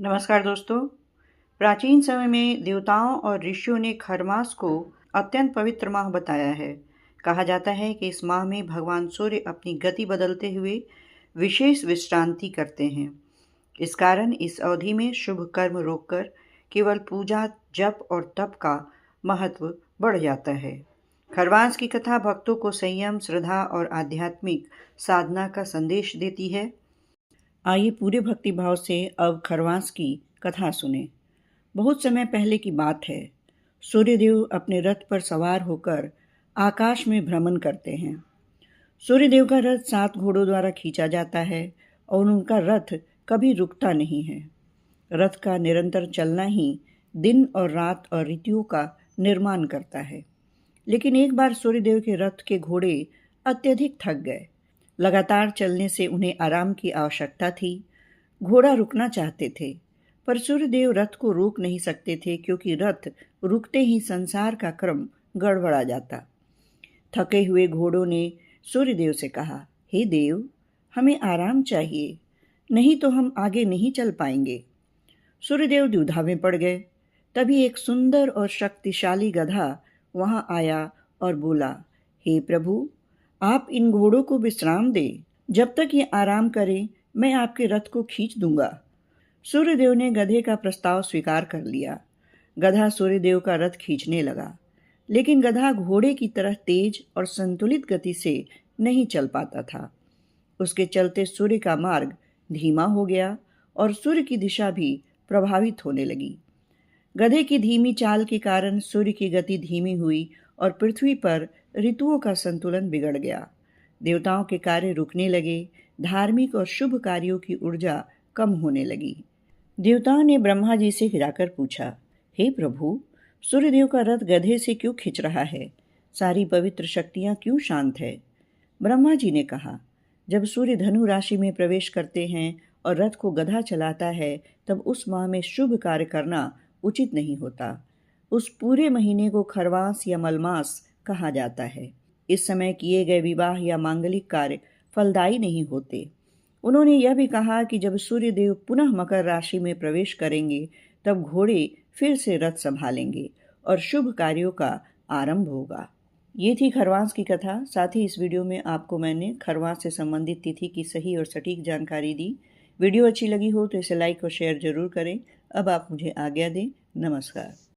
नमस्कार दोस्तों। प्राचीन समय में देवताओं और ऋषियों ने खरमास को अत्यंत पवित्र माह बताया है। कहा जाता है कि इस माह में भगवान सूर्य अपनी गति बदलते हुए विशेष विश्रांति करते हैं। इस कारण इस अवधि में शुभ कर्म रोककर केवल पूजा, जप और तप का महत्व बढ़ जाता है। खरवास की कथा भक्तों को संयम, श्रद्धा और आध्यात्मिक साधना का संदेश देती है। आइए पूरे भक्तिभाव से अब खरवास की कथा सुने। बहुत समय पहले की बात है। सूर्यदेव अपने रथ पर सवार होकर आकाश में भ्रमण करते हैं। सूर्यदेव का रथ 7 घोड़ों द्वारा खींचा जाता है और उनका रथ कभी रुकता नहीं है। रथ का निरंतर चलना ही दिन और रात और ऋतुओं का निर्माण करता है। लेकिन एक बार सूर्यदेव के रथ के घोड़े अत्यधिक थक गए। लगातार चलने से उन्हें आराम की आवश्यकता थी। घोड़ा रुकना चाहते थे, पर सूर्यदेव रथ को रोक नहीं सकते थे क्योंकि रथ रुकते ही संसार का क्रम गड़बड़ा जाता। थके हुए घोड़ों ने सूर्यदेव से कहा, हे देव, हमें आराम चाहिए, नहीं तो हम आगे नहीं चल पाएंगे। सूर्यदेव द्विधा में पड़ गए। तभी एक सुंदर और शक्तिशाली गधा वहां आया और बोला, हे प्रभु, आप इन घोड़ों को विश्राम दें। जब तक ये आराम करें, मैं आपके रथ को खींच दूंगा। सूर्यदेव ने गधे का प्रस्ताव स्वीकार कर लिया। गधा सूर्यदेव का रथ खींचने लगा, लेकिन गधा घोड़े की तरह तेज और संतुलित गति से नहीं चल पाता था। उसके चलते सूर्य का मार्ग धीमा हो गया और सूर्य की दिशा भी प्रभावित होने लगी। गधे की धीमी चाल के कारण सूर्य की गति धीमी हुई और पृथ्वी पर ऋतुओं का संतुलन बिगड़ गया। देवताओं के कार्य रुकने लगे, धार्मिक और शुभ कार्यों की ऊर्जा कम होने लगी। देवताओं ने ब्रह्मा जी से जाकर पूछा, हे प्रभु, सूर्यदेव का रथ गधे से क्यों खिंच रहा है? सारी पवित्र शक्तियां क्यों शांत है? ब्रह्मा जी ने कहा, जब सूर्य धनु राशि में प्रवेश करते हैं और रथ को गधा चलाता है, तब उस माह में शुभ कार्य करना उचित नहीं होता। उस पूरे महीने को खरवास या मलमास कहा जाता है। इस समय किए गए विवाह या मांगलिक कार्य फलदायी नहीं होते। उन्होंने यह भी कहा कि जब सूर्यदेव पुनः मकर राशि में प्रवेश करेंगे, तब घोड़े फिर से रथ संभालेंगे और शुभ कार्यों का आरंभ होगा। ये थी खरवास की कथा। साथ ही इस वीडियो में आपको मैंने खरवास से संबंधित तिथि की सही और सटीक जानकारी दी। वीडियो अच्छी लगी हो तो इसे लाइक और शेयर जरूर करें। अब आप मुझे आज्ञा दें। नमस्कार।